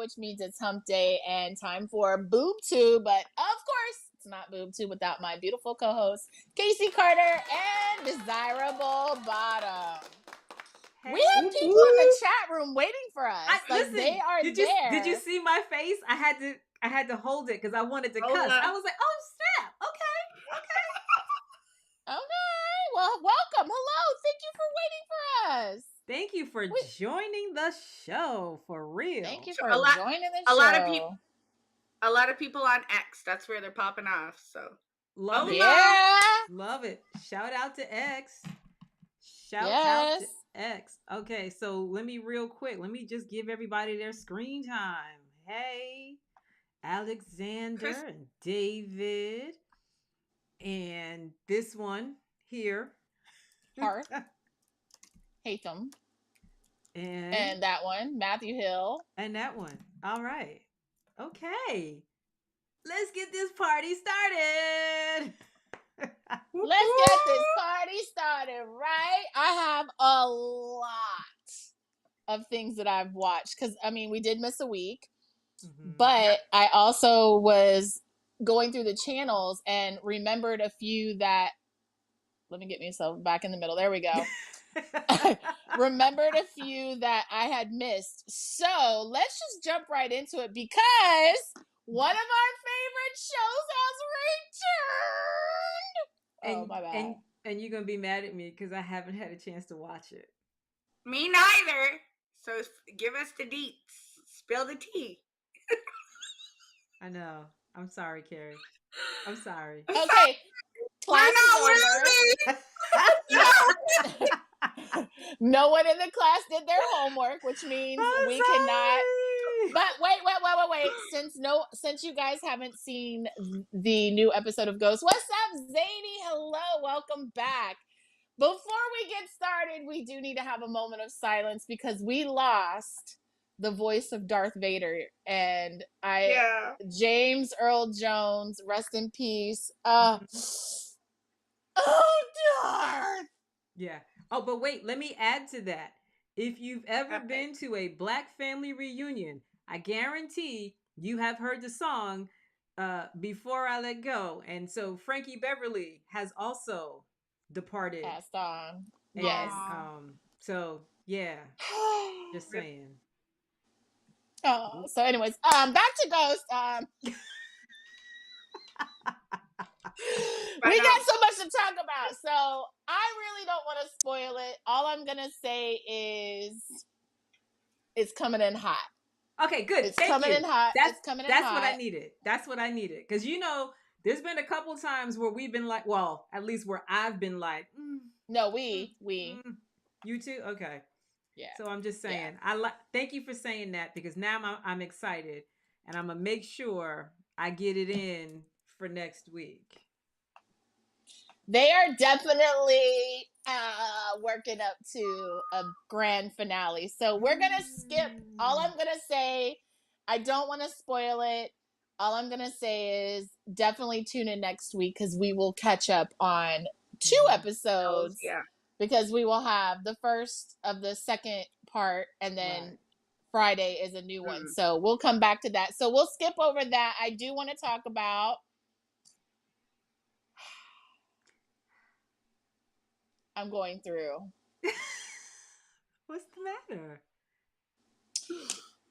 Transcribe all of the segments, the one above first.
which means it's hump day and time for Boob Tube. But of course, it's not Boob Tube without my beautiful co-hosts, Casey Carter and Desirable Bottom. Hey. We have people in the chat room waiting for us. Listen, they are did there. Did you see my face? I had to hold it because I wanted to cuss. I was like, oh snap. Okay. Okay. Well, welcome. Hello. Thank you for waiting for us. Thank you for joining the show, for real. Thank you for joining the show. A lot of people on X. That's where they're popping off. So love it. Yeah. Love it. Shout out to X. Shout out to X. Okay, so let me just give everybody their screen time. Hey, Alexander and David. And this one here. Hearth. Hatham. And that one, Matthew Hill. And that one. All right. Okay. Let's get this party started. Let's get this party started, right? I have a lot of things that I've watched because, we did miss a week. Mm-hmm. But I also was going through the channels and remembered a few that, let me get myself back in the middle. There we go. Remembered a few that I had missed. So let's just jump right into it because one of our favorite shows has returned. My bad. And you're going to be mad at me because I haven't had a chance to watch it. Me neither. So give us the deets. Spill the tea. I know. I'm sorry, Kari. I'm sorry. Okay. Class is over. No one in the class did their homework, which means we cannot. But wait. Since you guys haven't seen the new episode of Ghost, what's up, Zany? Hello, welcome back. Before we get started, we do need to have a moment of silence because we lost the voice of Darth Vader, and James Earl Jones, rest in peace. Oh, Darth. Yeah. Oh, but wait, let me add to that. If you've ever been to a Black family reunion, I guarantee you have heard the song Before I Let Go. And so Frankie Beverly has also departed. Passed on. And, yes. So, yeah. Just saying. Oh, so anyways, back to Ghost. We got so much to talk about, so I really don't want to spoil it. All I'm gonna say is it's coming in hot. Okay, good. It's coming in hot. That's what I needed. That's what I needed. Because there's been a couple times where we've been like, well, at least where I've been like, no, we. You too? Okay. Yeah. So I'm just saying, thank you for saying that because now I'm excited and I'm gonna make sure I get it in for next week. They are definitely working up to a grand finale. So we're going to skip. All I'm going to say, I don't want to spoil it. All I'm going to say is definitely tune in next week because we will catch up on 2 episodes. Yeah. Because we will have the first of the second part and then Friday is a new one. So we'll come back to that. So we'll skip over that. I do want to talk about I'm going through. What's the matter?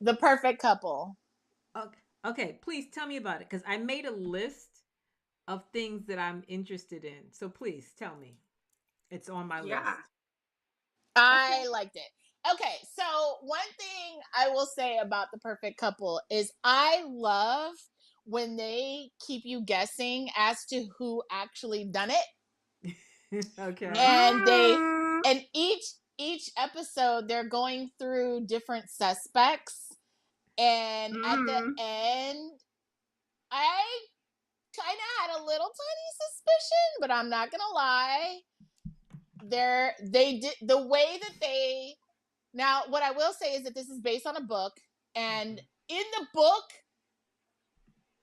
The Perfect Couple. Okay, please tell me about it because I made a list of things that I'm interested in. So please tell me. It's on my list. I liked it. Okay, so one thing I will say about The Perfect Couple is I love when they keep you guessing as to who actually done it. Okay. And each episode they're going through different suspects, and at the end I kind of had a little tiny suspicion, but I'm not gonna lie, they did the way that they. Now what I will say is that this is based on a book, and in the book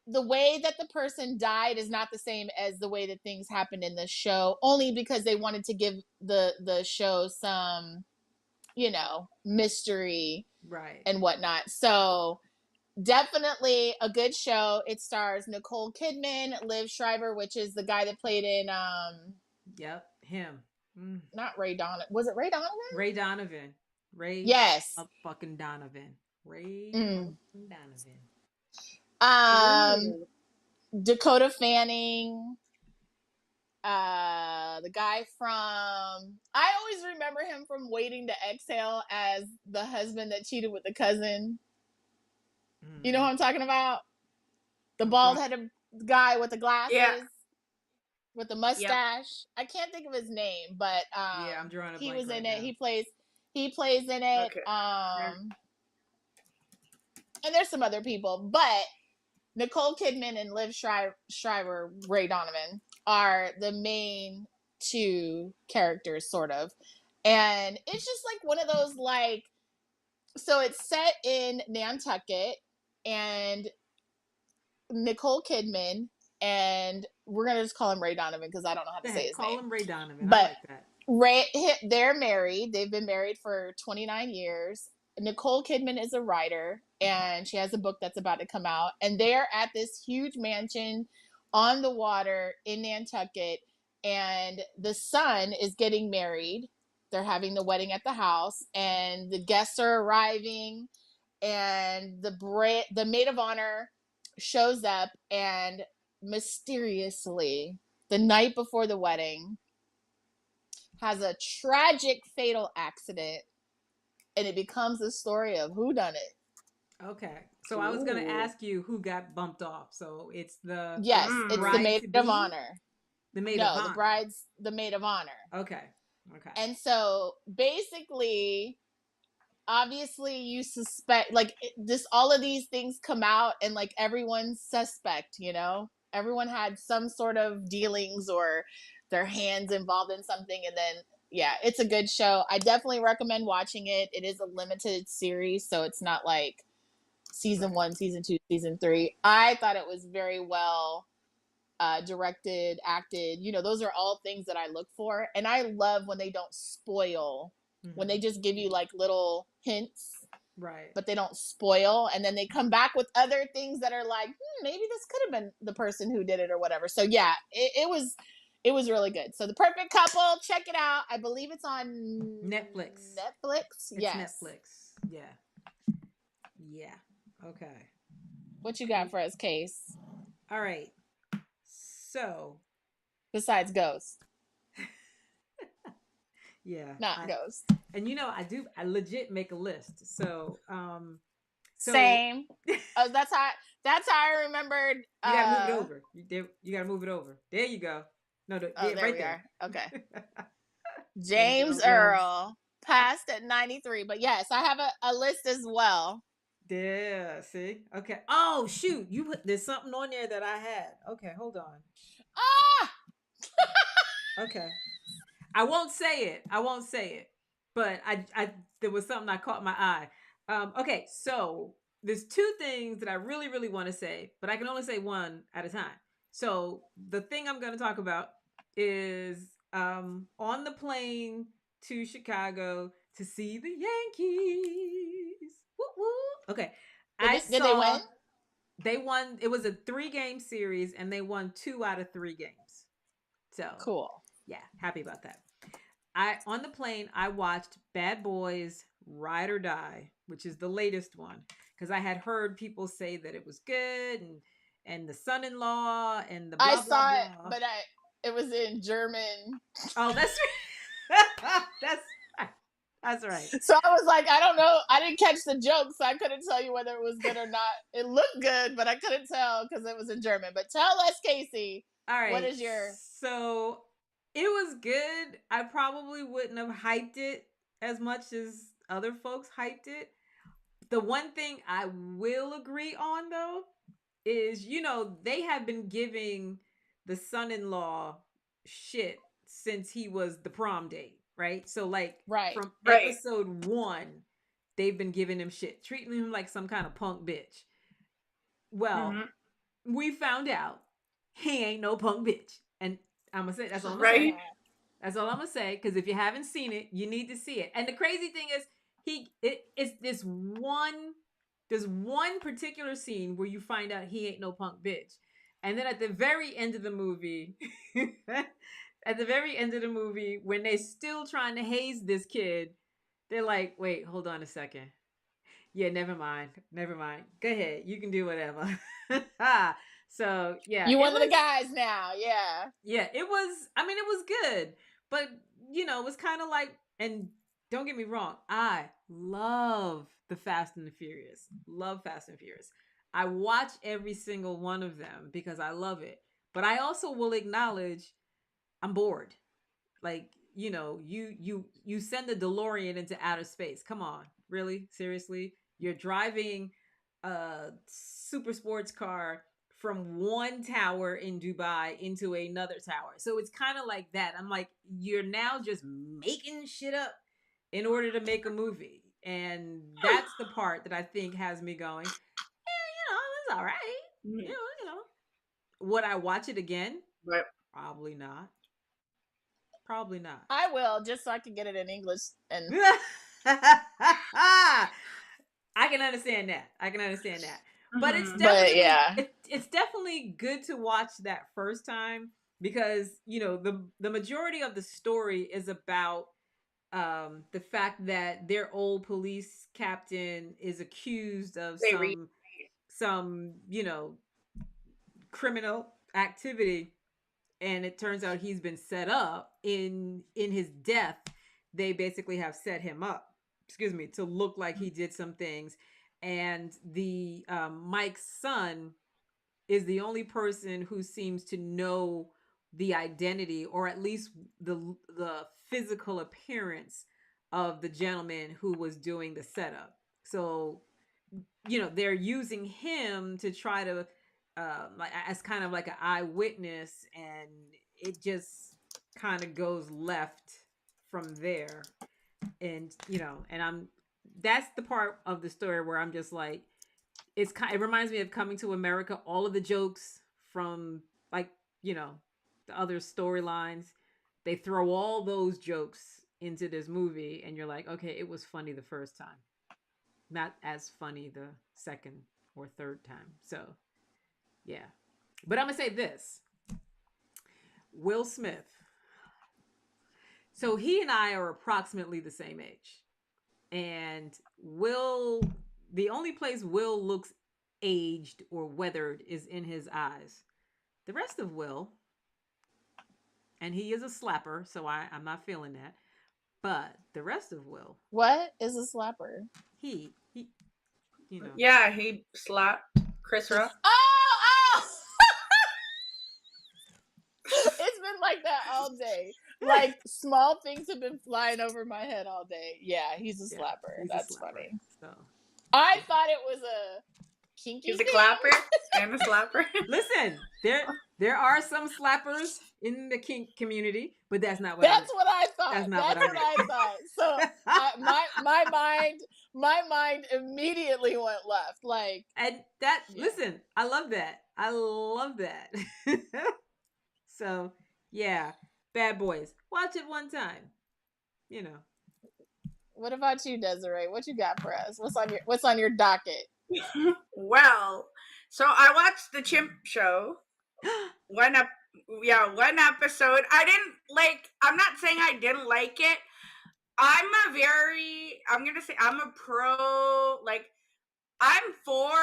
the way that the person died is not the same as the way that things happened in the show, only because they wanted to give the show some, mystery right and whatnot. So definitely a good show. It stars Nicole Kidman, Liv Schreiber, which is the guy that played in Yep, him. not Ray Donovan. Was it Ray Donovan? Ray Donovan. Ray Yes. fucking Donovan. Ray Donovan. Dakota Fanning. The guy from, I always remember him from Waiting to Exhale as the husband that cheated with the cousin. You know who I'm talking about? The bald-headed guy with the glasses, with the mustache. Yep. I can't think of his name, but yeah, I'm drawing a he blank was in right it. now. He plays in it. Okay. And there's some other people, but Nicole Kidman and Liv Schreiber, Ray Donovan, are the main two characters, sort of. And it's just like one of those, like, so it's set in Nantucket, and Nicole Kidman, and we're going to just call him Ray Donovan because I don't know how to say his name. Call him Ray Donovan. But I like that. They're married. They've been married for 29 years. Nicole Kidman is a writer, and she has a book that's about to come out. And they're at this huge mansion on the water in Nantucket, and the son is getting married. They're having the wedding at the house, and the guests are arriving, and the maid of honor shows up, and mysteriously, the night before the wedding, has a tragic fatal accident, and it becomes a story of who done it. Okay, so I was going to ask you who got bumped off. So it's the it's the maid of honor. The maid of honor. The bride's the maid of honor. Okay. And so basically, obviously, you suspect, like, all of these things come out, and like everyone's suspect. You know, everyone had some sort of dealings or their hands involved in something, and then it's a good show. I definitely recommend watching it. It is a limited series, so it's not like season 1, season 2, season 3. I thought it was very well directed, acted. You know, those are all things that I look for, and I love when they don't spoil, when they just give you like little hints, right? But they don't spoil, and then they come back with other things that are like, maybe this could have been the person who did it or whatever. So it was really good. So The Perfect Couple, check it out. I believe it's on Netflix. Yes. Netflix. Yeah. Okay. What you got for us, Case? All right. So, besides Ghost. Yeah. Not Ghost. And you know, I legit make a list. So same. That's how I remembered. You gotta move it over. You gotta move it over. There you go. No, there right we there. Are. Okay. James Earl passed at 93, but yes, I have a list as well. Yeah, see? Okay. Oh, shoot. There's something on there that I had. Okay, hold on. Okay. I won't say it. But I there was something that caught my eye. Okay, so there's two things that I really, really want to say, but I can only say one at a time. So the thing I'm going to talk about is on the plane to Chicago to see the Yankees. Woo woo. Okay. Did they win? They won. It was a 3-game series, and they won 2 out of 3 games. So cool. Yeah, happy about that. On the plane, I watched Bad Boys Ride or Die, which is the latest one, because I had heard people say that it was good, and the son-in-law and the blah, I saw blah, it, blah. but it was in German. Oh, that's right. That's right. So I was like, I don't know. I didn't catch the joke, so I couldn't tell you whether it was good or not. It looked good, but I couldn't tell because it was in German. But tell us, Casey. All right. What is your... So it was good. I probably wouldn't have hyped it as much as other folks hyped it. The one thing I will agree on, though, is, you know, they have been giving the son-in-law shit since he was the prom date, right? So, like, from episode 1, they've been giving him shit, treating him like some kind of punk bitch. Well, we found out he ain't no punk bitch. And I'm going to say, that's all I'm going to say. That's all I'm going to say, because if you haven't seen it, you need to see it. And the crazy thing is, it's this one There's one particular scene where you find out he ain't no punk bitch. And then at the very end of the movie, when they still trying to haze this kid, they're like, wait, hold on a second. Yeah, never mind. Go ahead. You can do whatever. So, yeah. You one of the guys now. Yeah. Yeah, it was good. But, it was kind of like, and don't get me wrong, I love the Fast and the Furious. Love Fast and Furious. I watch every single one of them because I love it. But I also will acknowledge I'm bored. Like, you send the DeLorean into outer space. Come on. Really? Seriously? You're driving a super sports car from one tower in Dubai into another tower. So it's kind of like that. I'm like, you're now just making shit up in order to make a movie. And that's the part that I think has me going, it's all right. Mm-hmm. Would I watch it again? Right. Probably not. I will, just so I can get it in English. And I can understand that. But it's definitely it's definitely good to watch that first time because, the majority of the story is about the fact that their old police captain is accused of some criminal activity, and it turns out he's been set up. In his death, they basically have set him up, to look like he did some things. And the Mike's son is the only person who seems to know the identity, or at least the physical appearance of the gentleman who was doing the setup. So, they're using him to try to like as kind of like an eyewitness, and it just kind of goes left from there. And that's the part of the story where I'm just like, it reminds me of Coming to America. All of the jokes from, like, the other storylines, they throw all those jokes into this movie, and you're like, okay, it was funny the first time, not as funny the second or third time. So yeah, but I'm gonna say this: Will Smith. So he and I are approximately the same age, and the only place Will looks aged or weathered is in his eyes. The rest of Will, and he is a slapper, so I'm not feeling that. But the rest of Will, what is a slapper? He, Yeah, he slapped Chris Rock. Oh! It's been like that all day. Like, small things have been flying over my head all day. Yeah, he's a slapper. That's funny. So I thought it was a kinky He's a clapper and a slapper. Listen, there are some slappers in the kink community, but that's not what That's what I thought. That's not what I thought. So my mind immediately went left. Like, and that listen, I love that. So yeah, Bad Boys. Watch it one time. What about you, Desiree? What you got for us? What's on your docket? Well, so I watched the Chimp Show. One episode. I'm not saying I didn't like it. I'm gonna say I'm a pro, like, I'm for,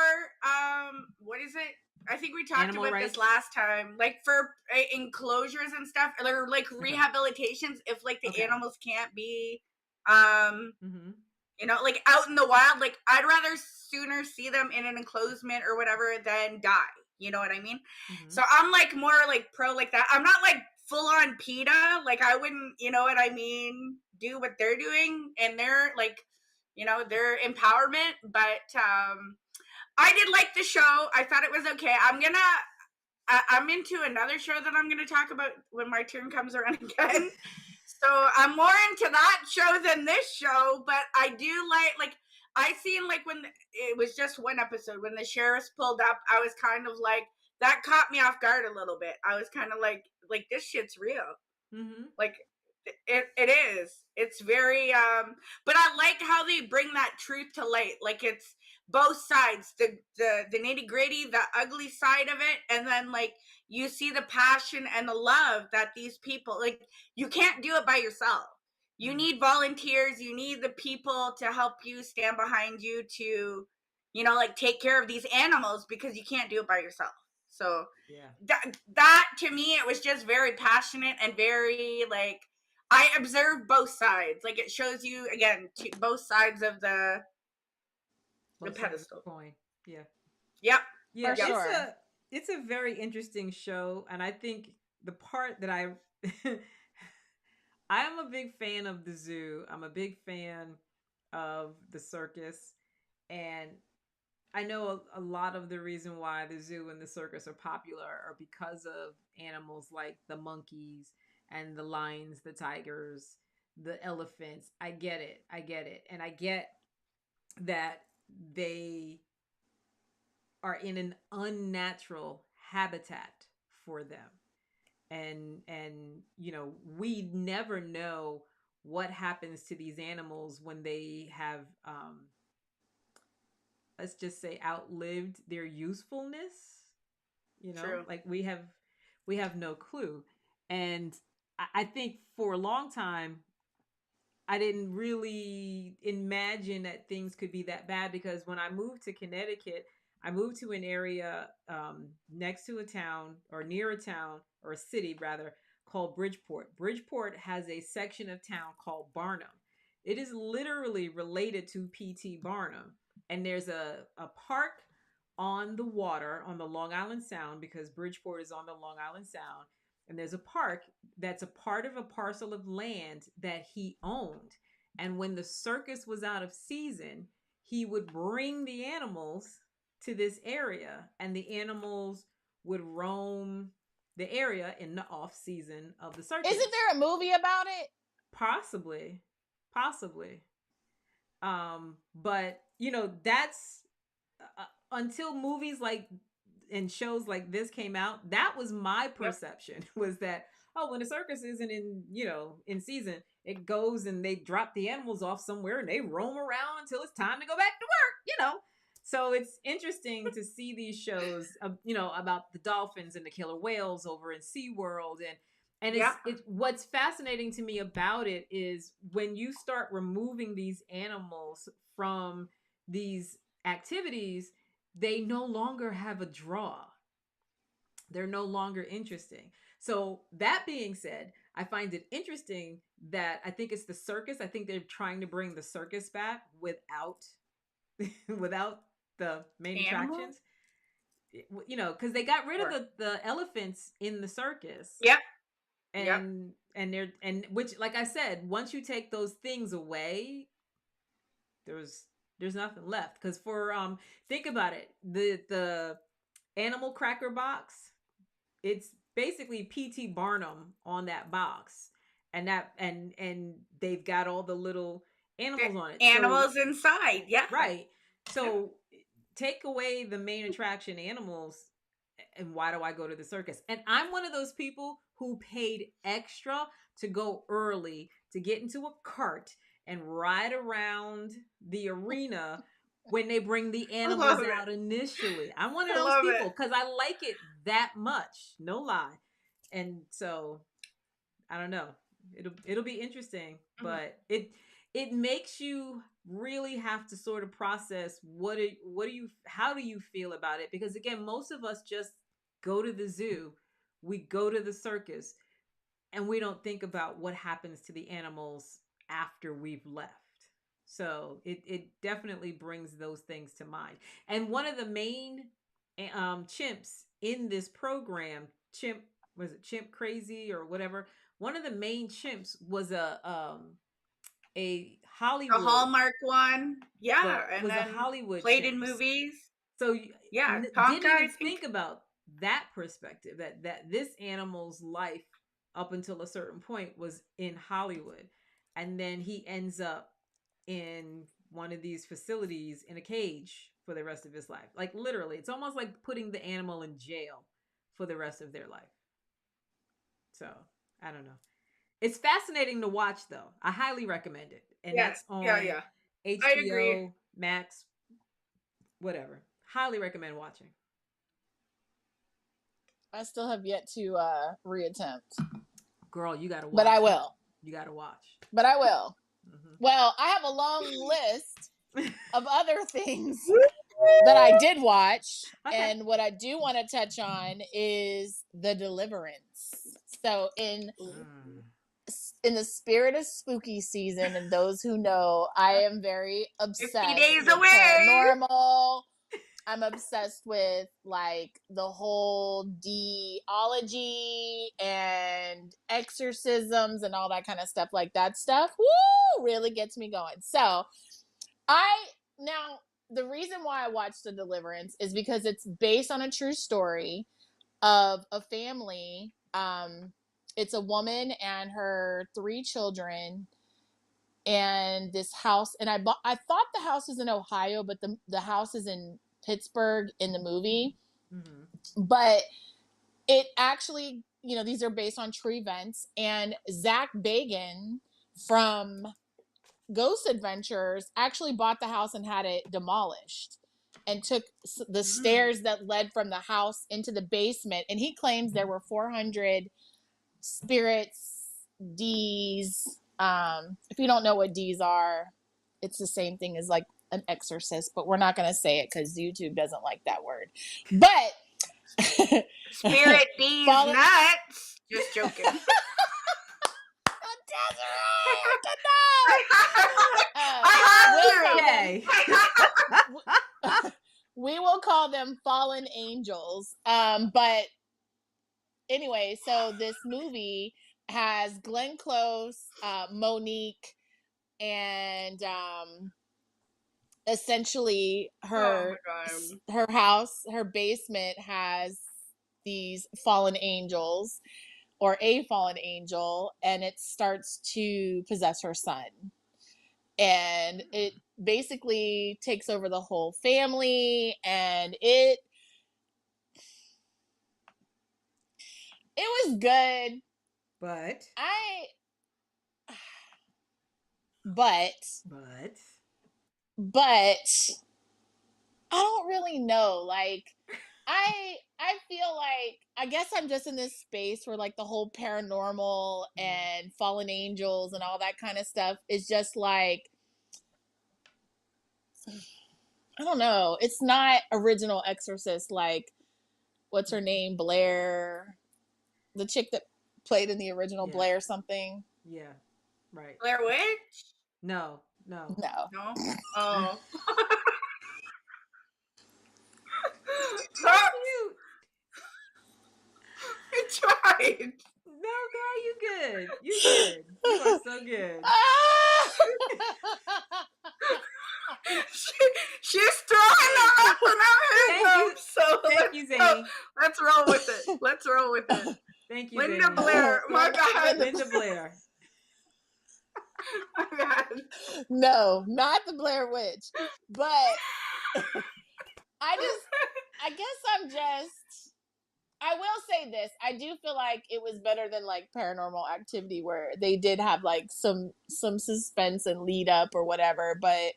what is it? I think we talked about this last time, like, for enclosures and stuff, or like rehabilitations, if like the animals can't be, like out in the wild. Like, I'd rather sooner see them in an enclosement or whatever than die. You know what I mean? Mm-hmm. So I'm like more like pro like that. I'm not like full on PETA. Like, I wouldn't, you know what I mean, do what they're doing and their, like, their empowerment. But I did like the show. I thought it was okay. I'm into another show that I'm gonna talk about when my turn comes around again. So I'm more into that show than this show, but I do like I seen, like, when it was just one episode, when the sheriffs pulled up, I was kind of like, that caught me off guard a little bit. I was kind of like this shit's real. Mm-hmm. Like, it is. It's very, but I like how they bring that truth to light. Like, it's both sides, the nitty gritty, the ugly side of it, and then like you see the passion and the love that these people, like, you can't do it by yourself. You need volunteers, you need the people to help you, stand behind you, to, you know, like, take care of these animals, because you can't do it by yourself. So yeah, that to me, it was just very passionate and very, like, I observed both sides. Like, it shows you again both sides of the both sides of pedestal. the coin. Yeah, Yep. yeah. For sure. It's a very interesting show, and I think the part that I am a big fan of the zoo. I'm a big fan of the circus, and I know a lot of the reason why the zoo and the circus are popular are because of animals like the monkeys and the lions, the tigers, the elephants. I get it. I get it. And I get that they are in an unnatural habitat for them. And you know, we never know what happens to these animals when they have let's just say outlived their usefulness. You know, True. like we have no clue. And I think for a long time I didn't really imagine that things could be that bad, because when I moved to Connecticut, I moved to an area next to a town, or near a town, or a city rather, called Bridgeport. Bridgeport has a section of town called Barnum. It is literally related to P.T. Barnum. And there's a park on the water on the Long Island Sound, because Bridgeport is on the Long Island Sound. And there's a park that's a part of a parcel of land that he owned. And when the circus was out of season, he would bring the animals to this area, and the animals would roam the area in the off season of the circus. Isn't there a movie about it? Possibly. Possibly. But you know, that's until movies like and shows like this came out, that was my perception. Was that, oh, when the circus isn't in, you know, in season, it goes and they drop the animals off somewhere and they roam around until it's time to go back to work, you know. So it's interesting to see these shows, you know, about the dolphins and the killer whales over in SeaWorld. And it's what's fascinating to me about it is when you start removing these animals from these activities, they no longer have a draw. They're no longer interesting. So that being said, I find it interesting that I think it's the circus. I think they're trying to bring the circus back without without the main attractions. You know, because they got rid of the elephants in the circus. Yep. And and which, like I said, once you take those things away, there's nothing left. Because for think about it, the animal cracker box, it's basically P.T. Barnum on that box, and they've got all the little animals on it. Animals inside, yeah. Right. So take away the main attraction animals, and why do I go to the circus? And I'm one of those people who paid extra to go early to get into a cart and ride around the arena when they bring the animals out initially. I'm one of those people because I like it that much, no lie. And so I don't know. It'll be interesting, but it makes you really have to sort of process how do you feel about it? Because again, most of us just go to the zoo, we go to the circus, and we don't think about what happens to the animals after we've left. So it definitely brings those things to mind. And one of the main chimps in this program, Chimp Crazy or whatever, one of the main chimps was a Hollywood, a Hallmark one, and was then a Hollywood played chimps. in movies. So Tonka, didn't even think about that perspective, that this animal's life up until a certain point was in Hollywood, and then he ends up in one of these facilities in a cage for the rest of his life. Like literally, it's almost like putting the animal in jail for the rest of their life. So I don't know. It's fascinating to watch, though. I highly recommend it, and that's on HBO Max. whatever. Highly recommend watching. I still have yet to reattempt. Girl, you gotta watch. But I will. You gotta watch. But I will. Mm-hmm. Well, I have a long list of other things that I did watch. Okay. And what I do want to touch on is The Deliverance. So in the spirit of spooky season, and those who know, I am very obsessed 50 days with away. paranormal. I'm obsessed with like the whole deology and exorcisms and all that kind of stuff. Like that stuff, woo, really gets me going. So now the reason why I watched The Deliverance is because it's based on a true story of a family. It's a woman and her 3 children. And this house, and I thought the house was in Ohio, but the house is in Pittsburgh in the movie. Mm-hmm. But it actually, these are based on true events. And Zach Bagans from Ghost Adventures actually bought the house and had it demolished and took the stairs that led from the house into the basement. And he claims there were 400 spirits, D's. If you don't know what D's are, it's the same thing as like an exorcist, but we're not going to say it because YouTube doesn't like that word. But spirit D's nuts. Just joking. We will call them fallen angels. But anyway, so this movie has Glenn Close, Monique, and essentially her house, her basement has these fallen angels or a fallen angel, and it starts to possess her son. And it basically takes over the whole family, and it was good. But I don't really know. Like, I feel like, I guess I'm just in this space where like the whole paranormal and fallen angels and all that kind of stuff is just like, I don't know. It's not original Exorcist. Like, what's her name? Blair, the chick that played in the original Blair something. Yeah. Right. Blair Witch? No. Oh. I tried. No, girl, you good. You good. You are so good. She's throwing up and I'm Thank you. So thank you, Zany. Let's roll with it. Thank you, Linda Zany. Blair. My God. Linda Blair. My God. No, not the Blair Witch. But I will say this. I do feel like it was better than like Paranormal Activity, where they did have like some suspense and lead up or whatever. But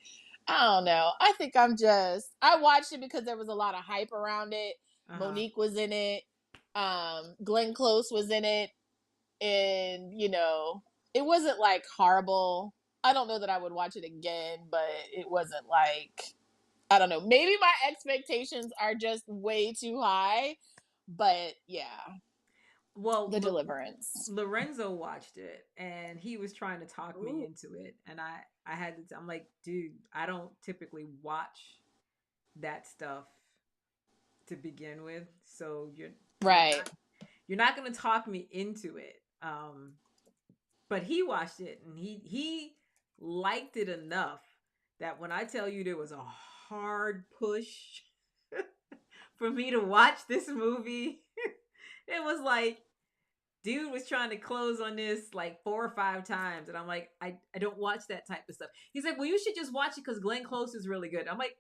I don't know. I think I watched it because there was a lot of hype around it. Uh-huh. Monique was in it. Glenn Close was in it. And, it wasn't like horrible. I don't know that I would watch it again, but it wasn't like, I don't know. Maybe my expectations are just way too high. But yeah. Well, The Deliverance. Lorenzo watched it and he was trying to talk me into it. And I'm like, dude, I don't typically watch that stuff to begin with. So you're not going to talk me into it. But he watched it and he liked it enough that when I tell you there was a hard push for me to watch this movie, it was like, dude was trying to close on this like 4 or 5 times. And I'm like, I don't watch that type of stuff. He's like, well, you should just watch it because Glenn Close is really good. I'm like,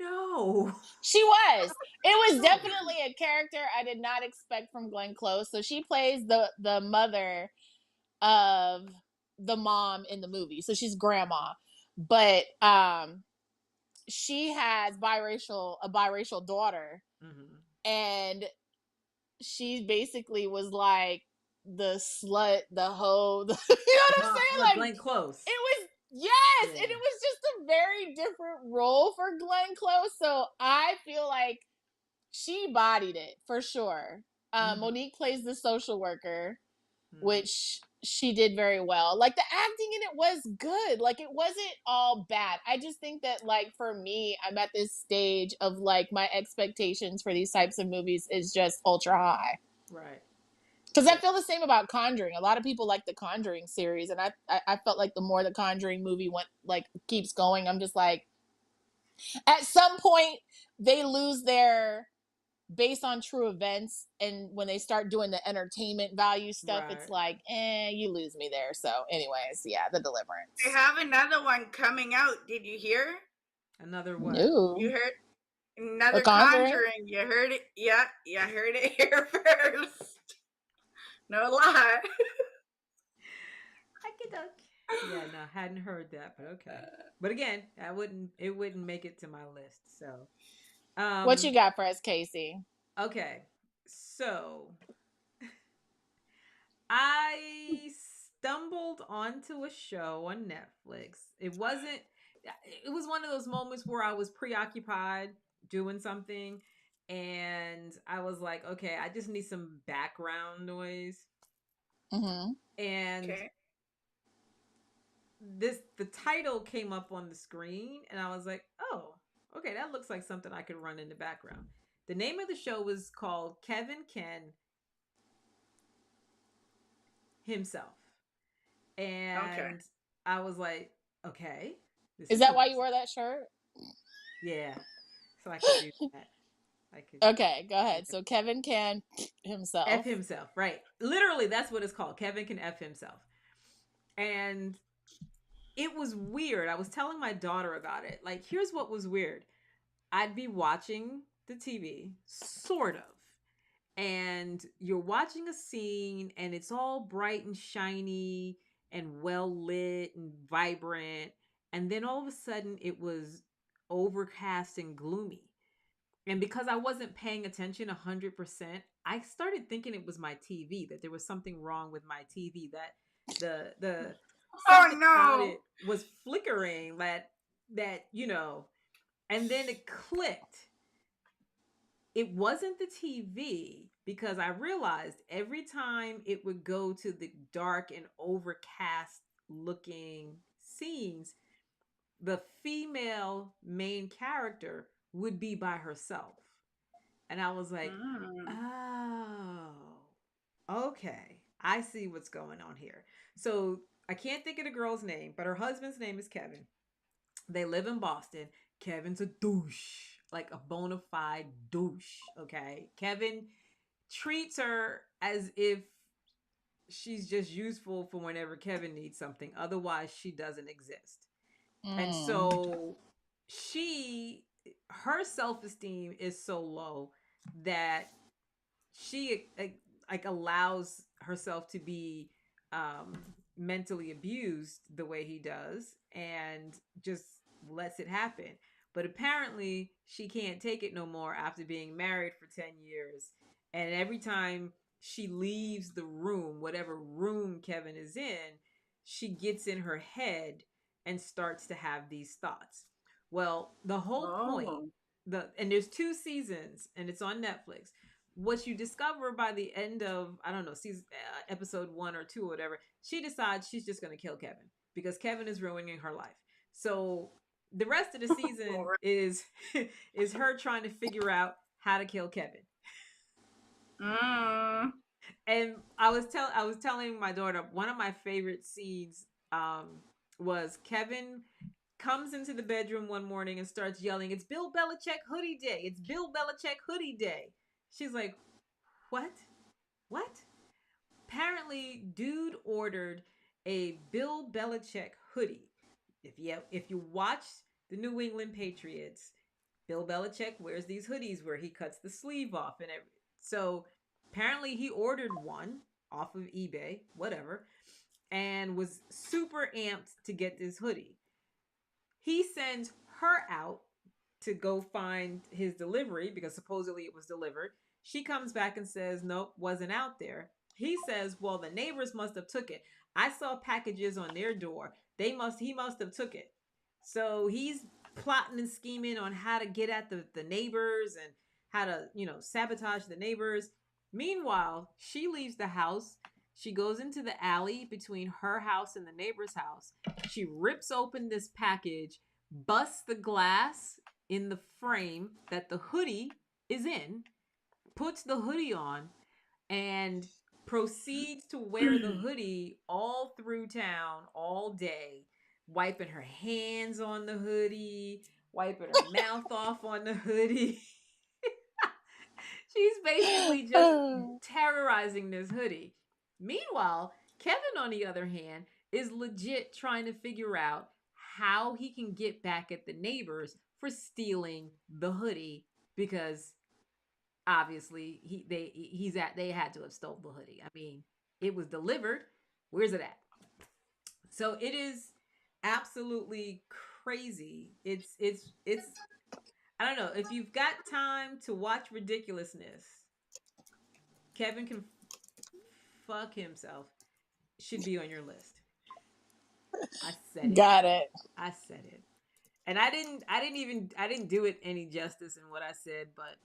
no. She was. It was definitely a character I did not expect from Glenn Close. So she plays the mother of the mom in the movie. So she's grandma. But she has a biracial daughter, and she basically was like the slut, the hoe, you know what I'm saying? Like Glenn Close. It was, yes, and it was just a very different role for Glenn Close. So I feel like she bodied it for sure. Monique plays the social worker, which she did very well. Like, the acting in it was good. Like, it wasn't all bad. I just think that, like, for me, I'm at this stage of, like, my expectations for these types of movies is just ultra high. Right. Because I feel the same about Conjuring. A lot of people like the Conjuring series, and I felt like the more the Conjuring movie keeps going, I'm just like, at some point they lose their based on true events, and when they start doing the entertainment value stuff, it's like, you lose me there. So anyways, yeah, The Deliverance. They have another one coming out. Did you hear? Another what? No. You heard? Another Conjuring. You heard it? Yeah, you heard it here first. No lie. Yeah, no, hadn't heard that, but okay. But again, it wouldn't make it to my list. So, what you got for us, Casey? Okay, so I stumbled onto a show on Netflix. It was one of those moments where I was preoccupied doing something, and I was like, okay, I just need some background noise. And the title came up on the screen, and I was like, oh, okay, that looks like something I could run in the background. The name of the show was called Kevin Can Himself. And I was like, okay. Is that why you wore that shirt? Yeah. So I could do that. Okay, go ahead. So Kevin Can Himself. F himself, right. Literally, that's what it's called. Kevin Can F Himself. And it was weird. I was telling my daughter about it. Like, here's what was weird. I'd be watching the TV, sort of. And you're watching a scene, and it's all bright and shiny and well lit and vibrant. And then all of a sudden, it was overcast and gloomy. And because I wasn't paying attention 100%, I started thinking it was my TV, that there was something wrong with my TV, that the something about it was flickering, that and then it clicked. It wasn't the TV, because I realized every time it would go to the dark and overcast looking scenes, the female main character would be by herself. And I was like, oh, okay. I see what's going on here. So I can't think of the girl's name, but her husband's name is Kevin. They live in Boston. Kevin's a douche, like a bona fide douche. Okay. Kevin treats her as if she's just useful for whenever Kevin needs something. Otherwise, she doesn't exist. And so her self-esteem is so low that she like allows herself to be mentally abused the way he does, and just lets it happen. But apparently she can't take it no more after being married for 10 years. And every time she leaves the room, whatever room Kevin is in, she gets in her head and starts to have these thoughts. Well, the whole point, and there's 2 seasons, and it's on Netflix. What you discover by the end of, I don't know, episode 1 or 2 or whatever, she decides she's just going to kill Kevin because Kevin is ruining her life. So the rest of the season is her trying to figure out how to kill Kevin. And I was telling my daughter, one of my favorite scenes was Kevin comes into the bedroom one morning and starts yelling, "It's Bill Belichick hoodie day. It's Bill Belichick hoodie day." She's like, "What? What?" Apparently, dude ordered a Bill Belichick hoodie. If you watch the New England Patriots, Bill Belichick wears these hoodies where he cuts the sleeve off and everything. So apparently he ordered one off of eBay, whatever, and was super amped to get this hoodie. He sends her out to go find his delivery because supposedly it was delivered. She comes back and says, nope, wasn't out there. He says, well, the neighbors must have took it. I saw packages on their door. He must have took it. So he's plotting and scheming on how to get at the neighbors and how to, sabotage the neighbors. Meanwhile, she leaves the house. She goes into the alley between her house and the neighbor's house. She rips open this package, busts the glass in the frame that the hoodie is in, puts the hoodie on, and proceeds to wear the hoodie all through town all day, wiping her hands on the hoodie, wiping her mouth off on the hoodie. She's basically just terrorizing this hoodie. Meanwhile, Kevin, on the other hand, is legit trying to figure out how he can get back at the neighbors for stealing the hoodie because obviously they had to have stolen the hoodie. I mean, it was delivered. Where's it at? So it is absolutely crazy. It's I don't know. If you've got time to watch ridiculousness, Kevin can fuck himself. Should be on your list. I said it. Got it. I said it. And I didn't do it any justice in what I said, but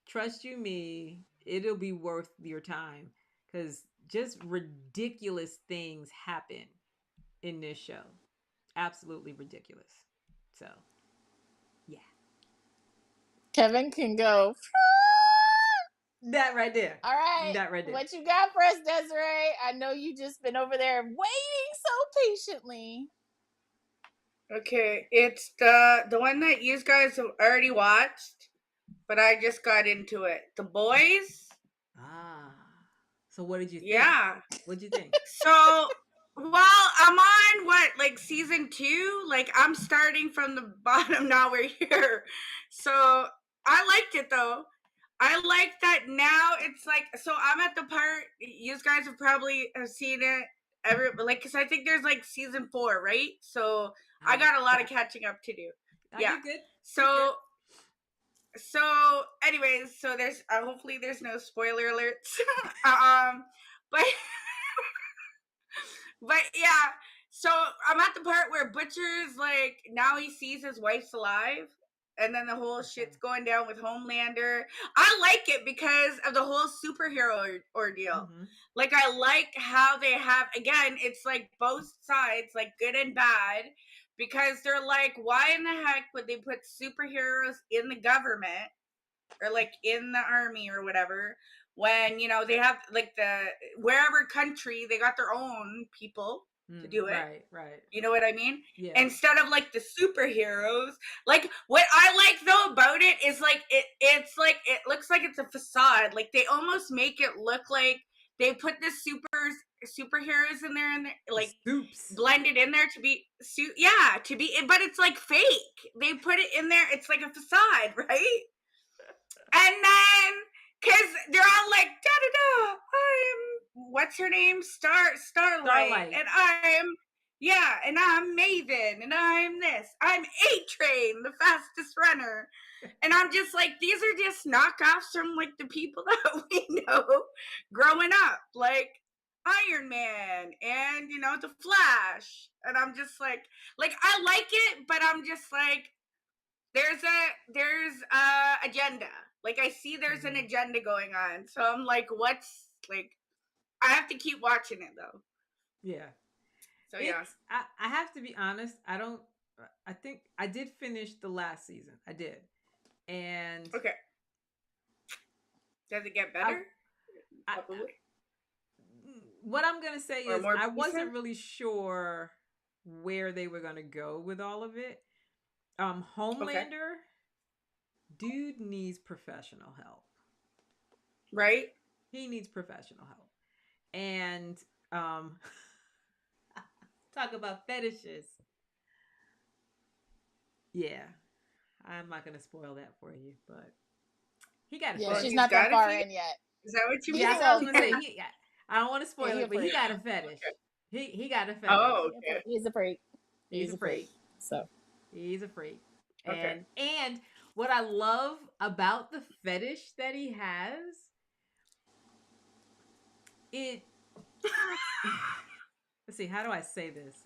trust you me, it'll be worth your time because just ridiculous things happen in this show. Absolutely ridiculous. So, yeah. Kevin can go. That right there. All right. That right there. What you got for us, Desiree? I know you just been over there waiting so patiently. Okay, it's the one that you guys have already watched, but I just got into it. The Boys. Ah. So what did you think? Yeah. What'd you think? So, well, I'm on season 2? Like I'm starting from the bottom, now we're here. So I liked it though. I like that now it's like, so I'm at the part, you guys have probably seen it because I think there's like season 4, right? So I got a lot of catching up to do. Yeah. You're good. So anyways, so there's hopefully there's no spoiler alerts. But but yeah, so I'm at the part where Butcher's like, now he sees his wife's alive. And then the whole shit's going down with Homelander. I like it because of the whole superhero ordeal. Mm-hmm. Like, I like how they have, again, it's like both sides, like good and bad. Because they're like, why in the heck would they put superheroes in the government? Or like in the army or whatever. When, they have like wherever country, they got their own people to do it. Right. You know what I mean? Yeah. Instead of like the superheroes. Like what I like though about it is like it's like it looks like it's a facade. Like they almost make it look like they put the superheroes in there and like blended in there to be but it's like fake. They put it in there, it's like a facade, right? And then because they're all like da-da-da, what's her name? Starlight. And I'm Maven, and I'm this. I'm A-Train, the fastest runner. And I'm just like, these are just knockoffs from like the people that we know growing up, like Iron Man and the Flash. And I'm just like I like it, but I'm just like, there's a agenda. Like I see there's an agenda going on. So I'm like, what's like, I have to keep watching it though. Yeah. So yeah. I have to be honest. I think I did finish the last season. I did. And okay. Does it get better? What I'm going to say is I wasn't really sure where they were going to go with all of it. Homelander, dude needs professional help. Right? He needs professional help. And talk about fetishes. Yeah. I'm not going to spoil that for you, but he got a fetish. She's not that far in yet. Is that what you mean? Yeah, I was going to say. I don't want to spoil it, but he got a fetish. Okay. He got a fetish. Oh, okay. He's a freak. He's a freak. So he's a freak. Okay. And what I love about the fetish that he has, let's see, how do I say this?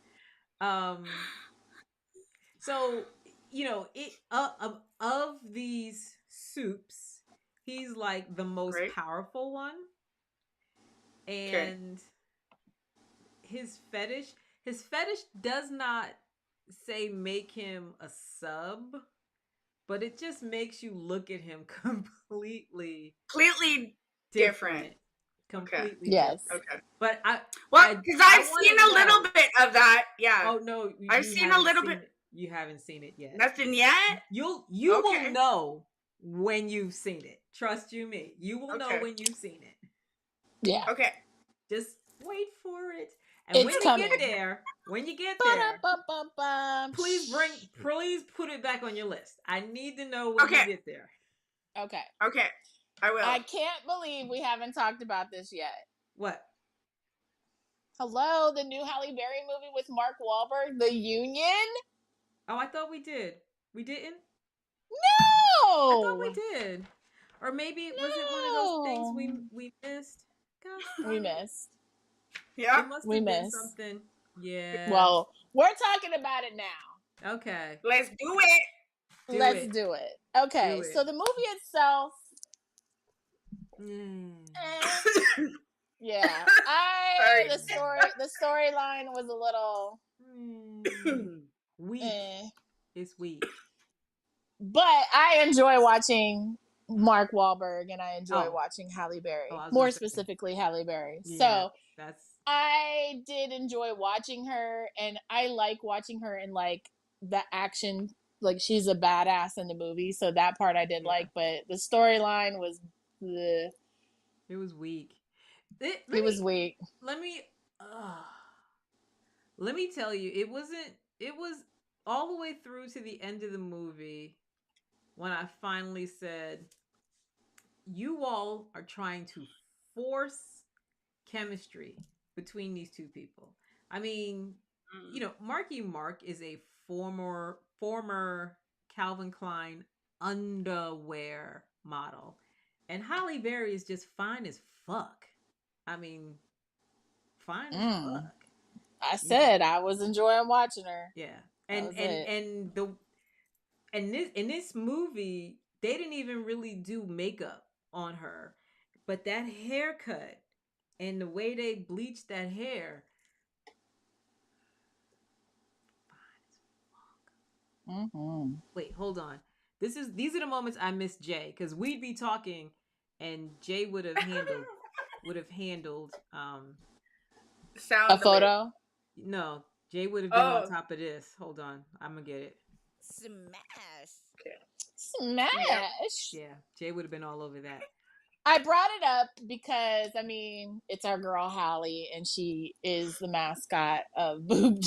So, you know, of these soups, he's like the most powerful one. And his fetish does not say make him a sub, but it just makes you look at him completely different. Completely yes. different. Okay. But because I've seen a little bit of that. Yeah. Oh no, I've seen a little bit. You haven't seen it yet. Nothing yet. You will know when you've seen it. Trust you me. You will know when you've seen it. Yeah. Okay. Just wait for it. And when you get there, please put it back on your list. I need to know when you get there. Okay. Okay. I will. I can't believe we haven't talked about this yet. What? Hello, the new Halle Berry movie with Mark Wahlberg, The Union. Oh, I thought we did. We didn't? No! I thought we did. Or maybe was it one of those things we missed? Gosh, we missed. Yeah. It must have been something. Yeah. Well, we're talking about it now. Okay. Let's do it. Let's do it. Okay. So the movie itself. Yeah. The storyline was a little weak. It's weak. But I enjoy watching Mark Wahlberg and I enjoy watching Halle Berry. More specifically Halle Berry. Yeah, so I did enjoy watching her, and I like watching her in like the action, like she's a badass in the movie. So that part I did like, but the storyline was it was weak. It was weak. Let me tell you, it was all the way through to the end of the movie when I finally said, you all are trying to force chemistry between these two people. I mean, you know, Marky Mark is a former Calvin Klein underwear model. And Halle Berry is just fine as fuck. I mean, fine as fuck. I said I was enjoying watching her. Yeah. In this movie, they didn't even really do makeup on her. But that haircut and the way they bleached that hair, fine as fuck. Wait, hold on. These are the moments I miss Jay, because we'd be talking and Jay would have handled a photo. No, Jay would have been on top of this. Hold on, I'm gonna get it. Smash. Yeah, Jay would have been all over that. I brought it up because, I mean, it's our girl Halle, and she is the mascot of Boob.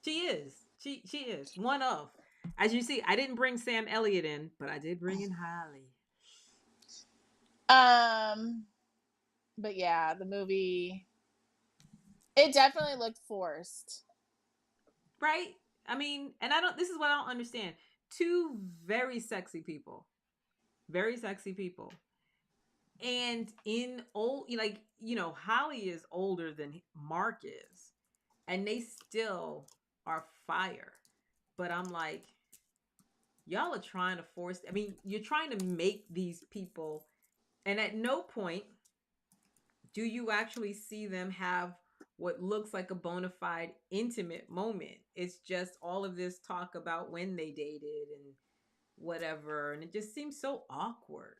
She is. She is one of. As you see, I didn't bring Sam Elliott in, but I did bring in Halle. But yeah, the movie, it definitely looked forced. Right? I mean, and this is what I don't understand. Two very sexy people. Very sexy people. And in old, like, you know, Halle is older than Mark is. And they still are fire. But I'm like, y'all are trying to force, I mean, you're trying to make these people, and at no point do you actually see them have what looks like a bona fide intimate moment. It's just all of this talk about when they dated and whatever. And it just seems so awkward.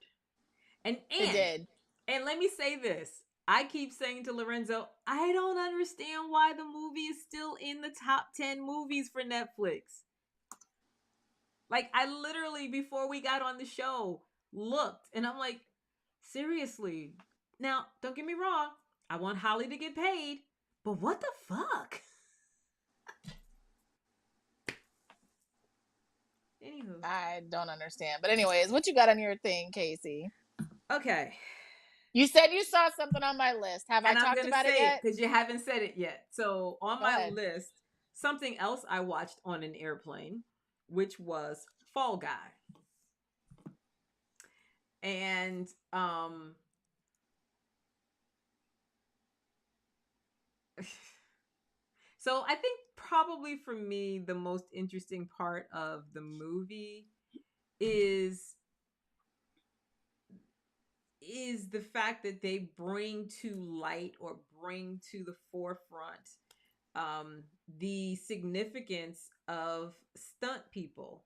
And it did. And let me say this. I keep saying to Lorenzo, I don't understand why the movie is still in the top 10 movies for Netflix. Like, I literally, before we got on the show, looked, and I'm like, seriously. Now, don't get me wrong. I want Halle to get paid, but what the fuck? Anywho. I don't understand. But anyways, what you got on your thing, Casey? Okay. You said you saw something on my list. Have I talked about it yet? Because you haven't said it yet. So on my list, something else I watched on an airplane, which was Fall Guy. And so I think probably for me the most interesting part of the movie is the fact that they bring to light or bring to the forefront the significance of stunt people.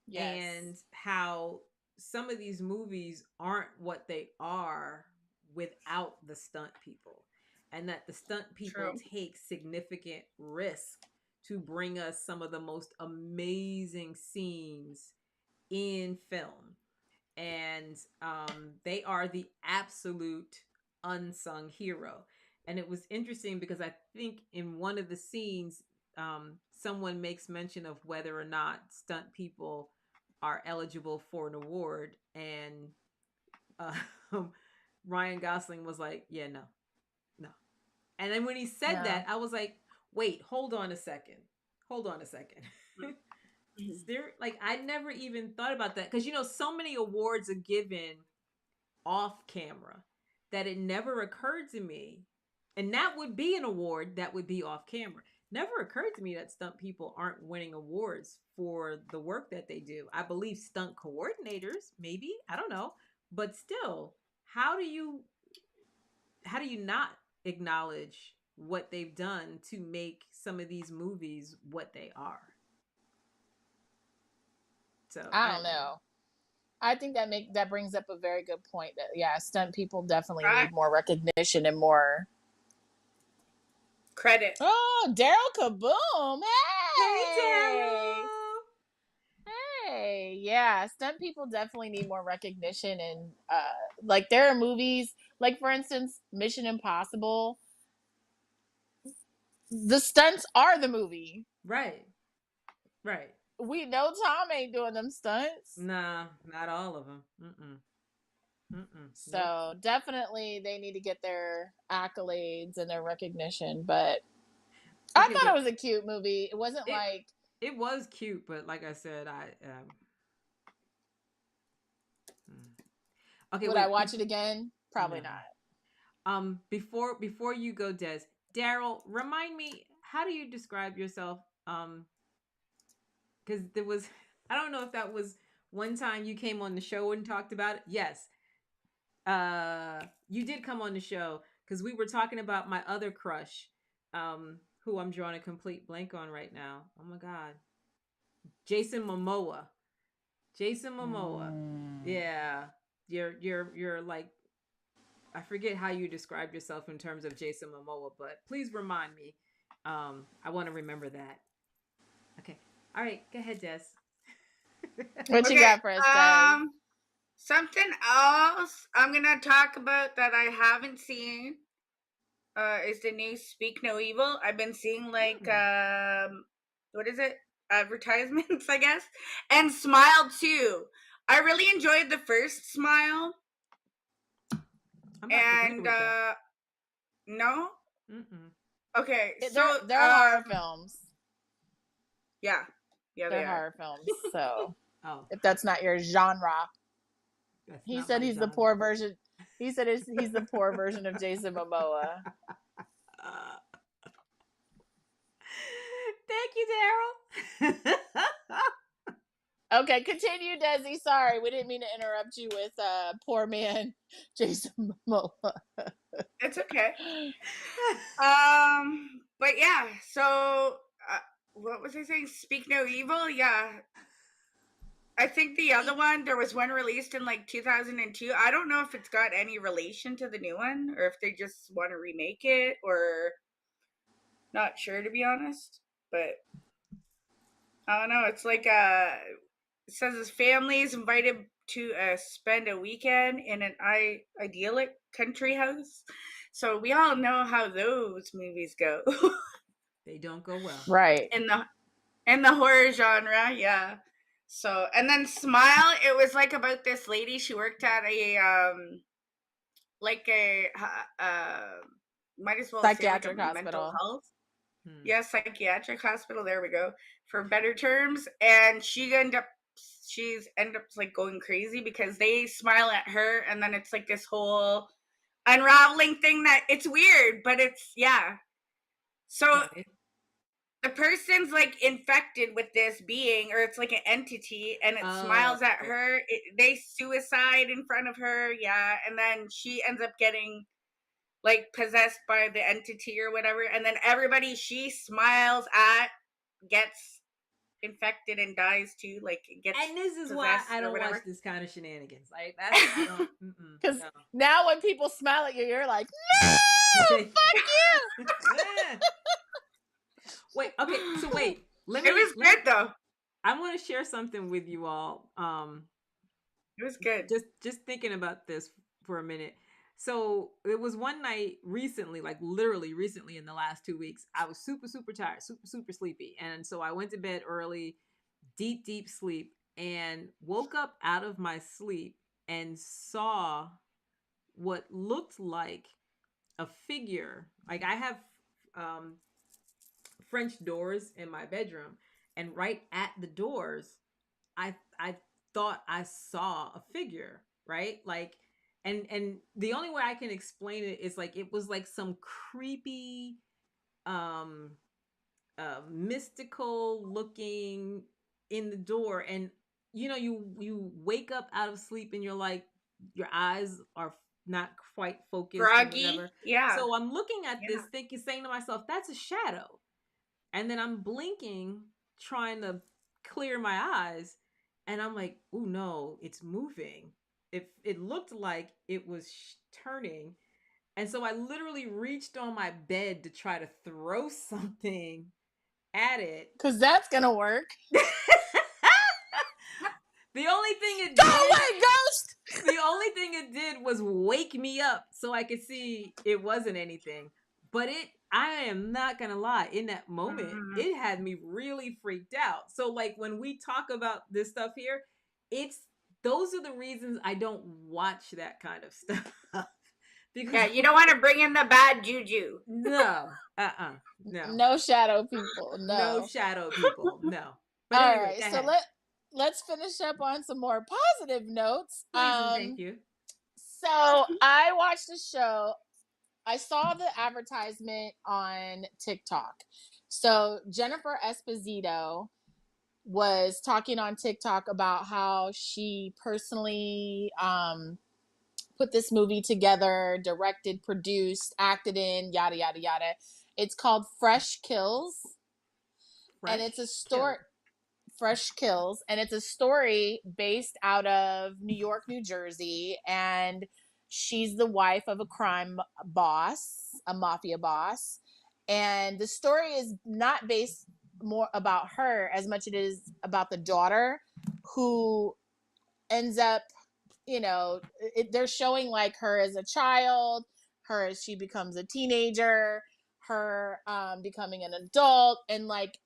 Yes. And how some of these movies aren't what they are without the stunt people, and that the stunt people take significant risk to bring us some of the most amazing scenes in film. And they are the absolute unsung hero. And it was interesting because I think in one of the scenes, someone makes mention of whether or not stunt people are eligible for an award, and Ryan Gosling was like, "Yeah, no." And then when he said that, I was like, "Wait, hold on a second. There, like, I never even thought about that, because so many awards are given off camera that it never occurred to me, and that would be an award that would be off camera. Never occurred to me that stunt people aren't winning awards for the work that they do. I believe stunt coordinators, maybe, I don't know, but still, how do you not acknowledge what they've done to make some of these movies what they are? So I don't know. I think that brings up a very good point. That stunt people definitely need more recognition and more credit. Oh, Daryl Kaboom! Hey, Daryl! Hey, yeah, stunt people definitely need more recognition, and like there are movies, like for instance, Mission Impossible. The stunts are the movie. Right. We know Tom ain't doing them stunts. Nah, not all of them. So definitely they need to get their accolades and their recognition. But I thought it was a cute movie. It wasn't like... It was cute, but like I said, okay, would I watch it again? Probably not. Before you go, Des, Daryl, remind me, how do you describe yourself? Because there was, I don't know if that was one time you came on the show and talked about it. Yes. You did come on the show because we were talking about my other crush, who I'm drawing a complete blank on right now. Oh my God. Jason Momoa. Yeah. You're like, I forget how you described yourself in terms of Jason Momoa, but please remind me. I want to remember that. Okay. All right. Go ahead, Des. What you got for us, Des? Something else I'm gonna talk about that I haven't seen is the new Speak No Evil. I've been seeing like what is it? Advertisements, I guess. And Smile too. I really enjoyed the first Smile. I'm not familiar with that. No? Okay, they're horror films. Yeah, they're horror films. So if that's not your genre, he said he's the poor version. He said he's the poor version of Jason Momoa. Thank you, Daryl. Okay, continue, Desi. Sorry, we didn't mean to interrupt you with poor man Jason Momoa. It's okay. But yeah, so what was I saying? Speak No Evil. Yeah, I think the other one, there was one released in like 2002. I don't know if it's got any relation to the new one or if they just want to remake it, or not sure, to be honest. But I don't know. It's like it says his family is invited to spend a weekend in an idyllic country house. So we all know how those movies go. They don't go well, right? In the horror genre, yeah. So, and then Smile, it was like about this lady. She worked at a like a might as well psychiatric say like hospital. Mental health. Yeah, psychiatric hospital. There we go, for better terms. And she ended up she's end up like going crazy because they smile at her, and then it's like this whole unraveling thing that it's weird, but it's so the person's like infected with this being, or it's like an entity, and it smiles at her. They suicide in front of her, and then she ends up getting like possessed by the entity or whatever, and then everybody she smiles at gets infected and dies too. Like gets. And this is why I don't watch this kind of shenanigans. Like that's because now when people smile at you, you're like, no, fuck you. Wait, okay, so wait. It was good though. I want to share something with you all. It was good. Just thinking about this for a minute. So it was one night recently, like literally recently in the last 2 weeks, I was super, super tired, super, super sleepy. And so I went to bed early, deep sleep, and woke up out of my sleep and saw what looked like a figure. Like I have French doors in my bedroom, and right at the doors, I thought I saw a figure, right? Like, and the only way I can explain it is like it was like some creepy, mystical looking in the door, and you know, you wake up out of sleep and you're like, your eyes are not quite focused, groggy, So I'm looking at this, thinking, saying to myself, that's a shadow. And then I'm blinking, trying to clear my eyes. And I'm like, oh no, it's moving. It looked like it was turning. And so I literally reached on my bed to try to throw something at it. Because that's going to work. The only thing it did... Go away, ghost! The only thing it did was wake me up so I could see it wasn't anything. But I am not going to lie, in that moment, it had me really freaked out. So like when we talk about this stuff here, those are the reasons I don't watch that kind of stuff. Because you don't want to bring in the bad juju. No. No. No shadow people. No shadow people. No. But all anyway, right, so let's finish up on some more positive notes. Please and thank you. So I watched a show. I saw the advertisement on TikTok. So Jennifer Esposito was talking on TikTok about how she personally put this movie together, directed, produced, acted in, yada, yada, yada. It's called Fresh Kills. And it's a story... Fresh Kills. And it's a story based out of New York, New Jersey. And she's the wife of a crime boss, a mafia boss. And the story is not based more about her as much as it is about the daughter who ends up, you know, they're showing like her as a child, her as she becomes a teenager, her becoming an adult, and like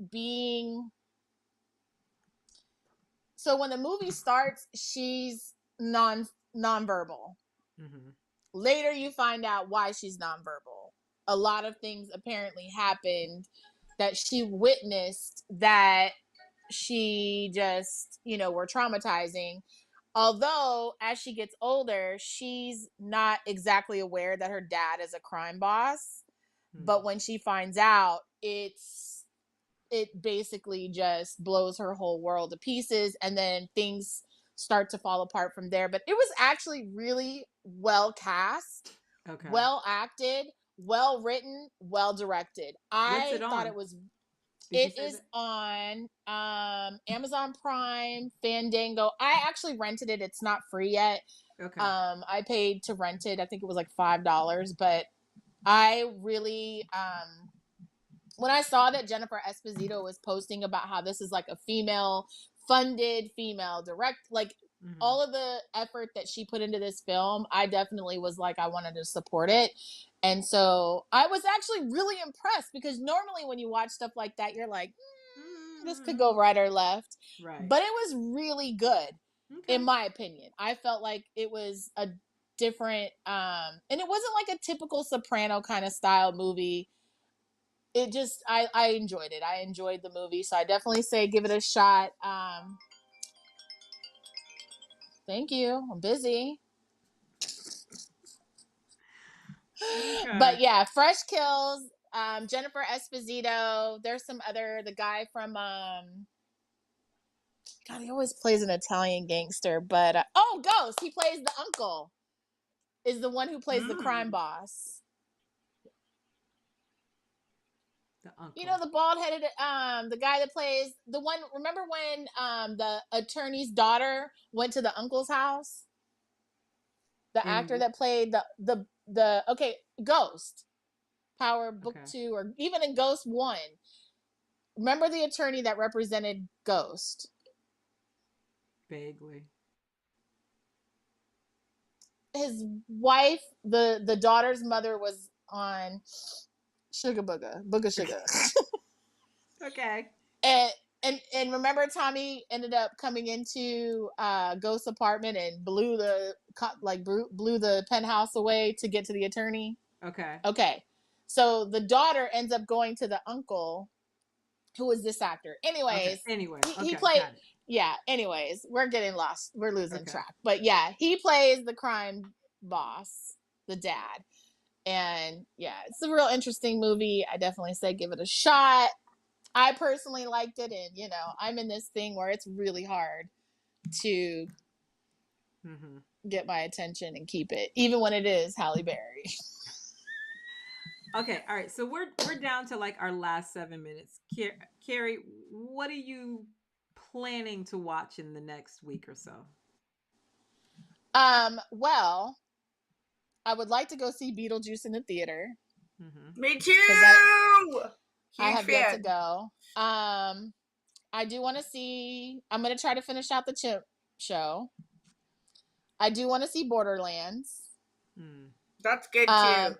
being... So when the movie starts, she's nonverbal. Mm-hmm. Later, you find out why she's nonverbal. A lot of things apparently happened that she witnessed that she just, you know, were traumatizing. Although, as she gets older, she's not exactly aware that her dad is a crime boss. Mm-hmm. But when she finds out, it basically just blows her whole world to pieces, and then things start to fall apart from there. But it was actually really well cast, well acted, well written, well directed. I thought it was... It is on Amazon Prime, Fandango. I actually rented it. It's not free yet. Okay. I paid to rent it. I think it was like $5, but I really... when I saw that Jennifer Esposito was posting about how this is like a female-funded, female-direct, like all of the effort that she put into this film, I definitely was like, I wanted to support it. And so I was actually really impressed, because normally when you watch stuff like that, you're like, this could go right or left. Right. But it was really good, in my opinion. I felt like it was a different, and it wasn't like a typical Soprano kind of style movie. It just, I enjoyed it. I enjoyed the movie. So I definitely say give it a shot. Thank you. I'm busy. Okay. But yeah, Fresh Kills, Jennifer Esposito. There's some other, the guy from, God, he always plays an Italian gangster, but, Ghost. He plays the uncle, is the one who plays the crime boss. The uncle. You know, the bald-headed, the guy that plays the one. Remember when the attorney's daughter went to the uncle's house? The actor that played the Ghost, Power Book 2, or even in Ghost 1. Remember the attorney that represented Ghost? Vaguely. His wife, the daughter's mother, was on Sugar Booga Sugar. Okay. And remember, Tommy ended up coming into Ghost's apartment and blew the penthouse away to get to the attorney. Okay. So the daughter ends up going to the uncle, who is this actor. Anyways, he played. Yeah. Anyways, we're getting lost. We're losing track. But yeah, he plays the crime boss, the dad. And yeah, it's a real interesting movie. I definitely say give it a shot. I personally liked it, and you know, I'm in this thing where it's really hard to get my attention and keep it, even when it is Halle Berry. Okay, all right. So we're down to like our last 7 minutes. Kari, what are you planning to watch in the next week or so? Well, I would like to go see Beetlejuice in the theater. Me too. I have yet to go. I do want to see. I'm going to try to finish out the Chimp show. I do want to see Borderlands. That's good too.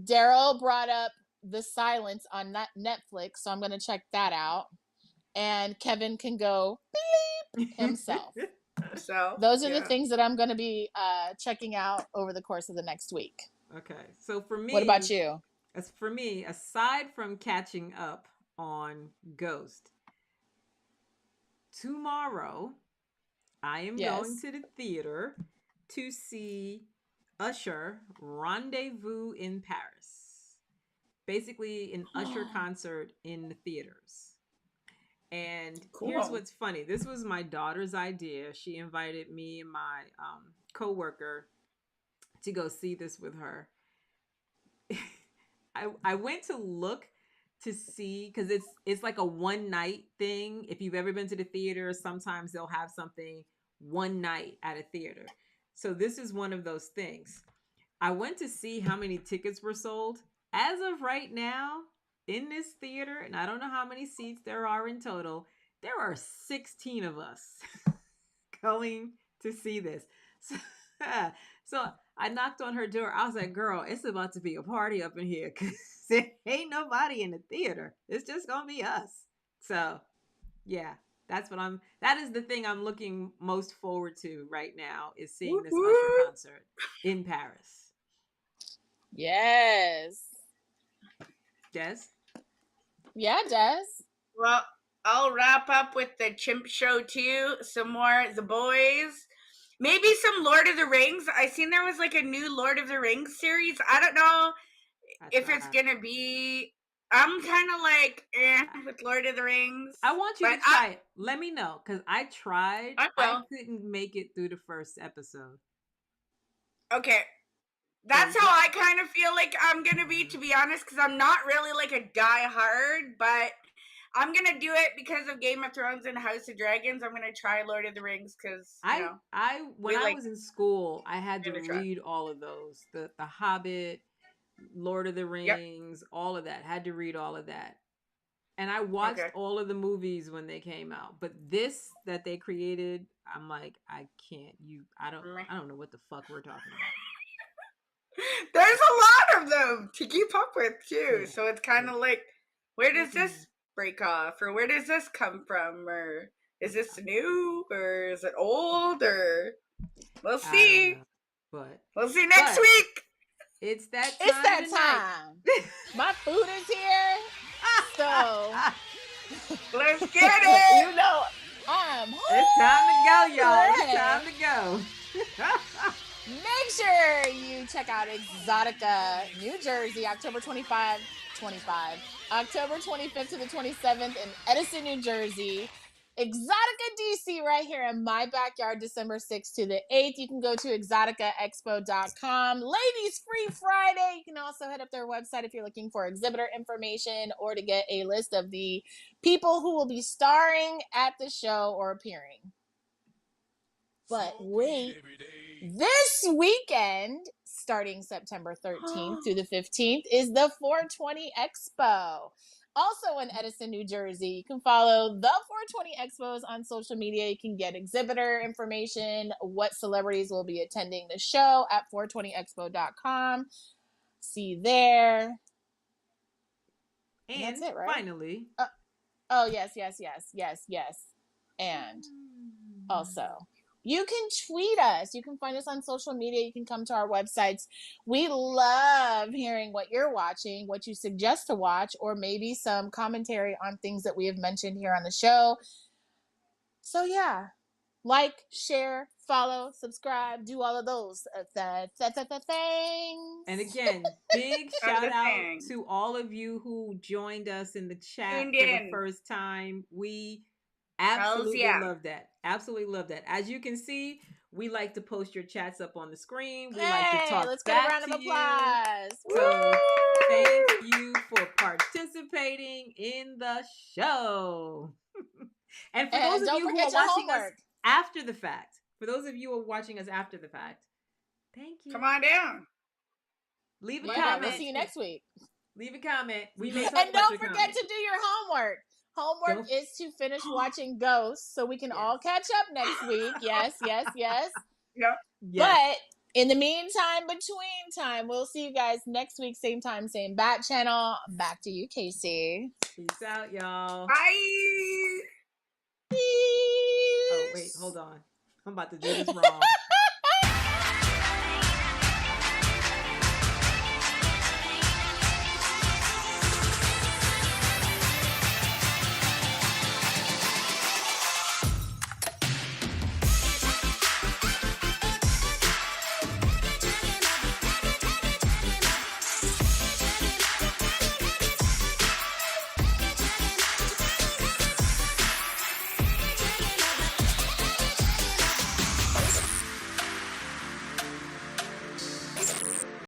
Daryl brought up The Silence on Netflix, so I'm going to check that out. And Kevin can go bleep himself. So those are the things that I'm going to be checking out over the course of the next week. Okay. So for me, what about you? As for me, aside from catching up on Ghost, tomorrow I am going to the theater to see Usher Rendezvous in Paris. Basically an Usher concert in the theaters. And here's what's funny. This was my daughter's idea. She invited me and my coworker to go see this with her. I went to look to see, because it's like a one night thing. If you've ever been to the theater, sometimes they'll have something one night at a theater. So this is one of those things. I went to see how many tickets were sold. As of right now, in this theater, and I don't know how many seats there are in total, there are 16 of us going to see this. So I knocked on her door. I was like, girl, it's about to be a party up in here because there ain't nobody in the theater. It's just going to be us. So yeah, that is the thing I'm looking most forward to right now, is seeing this Usher concert in Paris. Yes. Des? Yeah, Des. Well, I'll wrap up with the Chimp show too. Some more The Boys. Maybe some Lord of the Rings. I seen there was like a new Lord of the Rings series. I don't know if it's gonna be. I'm kind of like with Lord of the Rings. I want you to try it. Let me know, because I tried. I couldn't make it through the first episode. Okay. That's how I kind of feel like I'm gonna be, to be honest, because I'm not really like a die-hard, but I'm gonna do it because of Game of Thrones and House of Dragons. I'm gonna try Lord of the Rings because when I was in school, I had to read all of those. The Hobbit, Lord of the Rings, all of that. Had to read all of that. And I watched all of the movies when they came out. But this that they created, I'm like, I can't. I don't know what the fuck we're talking about. There's a lot of them to keep up with too. Yeah. So it's kind of like, where does this break off, or where does this come from, or is this new, or is it old, or we'll see. But we'll see next week. It's that time. It's that time. My food is here, so let's get it. It's time to go, y'all. It's time to go. Make sure you check out EXXXOTICA, New Jersey, October 25, October 25th to the 27th in Edison, New Jersey. EXXXOTICA DC right here in my backyard, December 6th to the 8th. You can go to EXXXOTICAtv.com. Ladies Free Friday. You can also head up their website if you're looking for exhibitor information or to get a list of the people who will be starring at the show or appearing. But wait, this weekend, starting September 13th through the 15th, is the 420 Expo. Also in Edison, New Jersey. You can follow the 420 Expos on social media. You can get exhibitor information, what celebrities will be attending the show at 420expo.com. See you there. And that's it, right? Finally. Yes. And also, you can tweet us. You can find us on social media. You can come to our websites. We love hearing what you're watching, what you suggest to watch, or maybe some commentary on things that we have mentioned here on the show. So yeah, like, share, follow, subscribe, do all of those things. And again, big shout out to all of you who joined us in the chat for the first time. We absolutely love that. Absolutely love that. As you can see, we like to post your chats up on the screen. We like to talk let's back get a round of applause. So thank you for participating in the show. And for those of you who are watching us after the fact, for those of you who are watching us after the fact, thank you. Come on down. Leave a comment. We'll see you next week. Leave a comment. We may talk and about don't forget to do your homework. Homework is to finish watching Ghosts so we can all catch up next week. Yes. Yep. But in the meantime, between time, we'll see you guys next week, same time, same bat channel. Back to you, Casey. Peace out, y'all. Bye. Peace. Oh, wait, hold on. I'm about to do this wrong.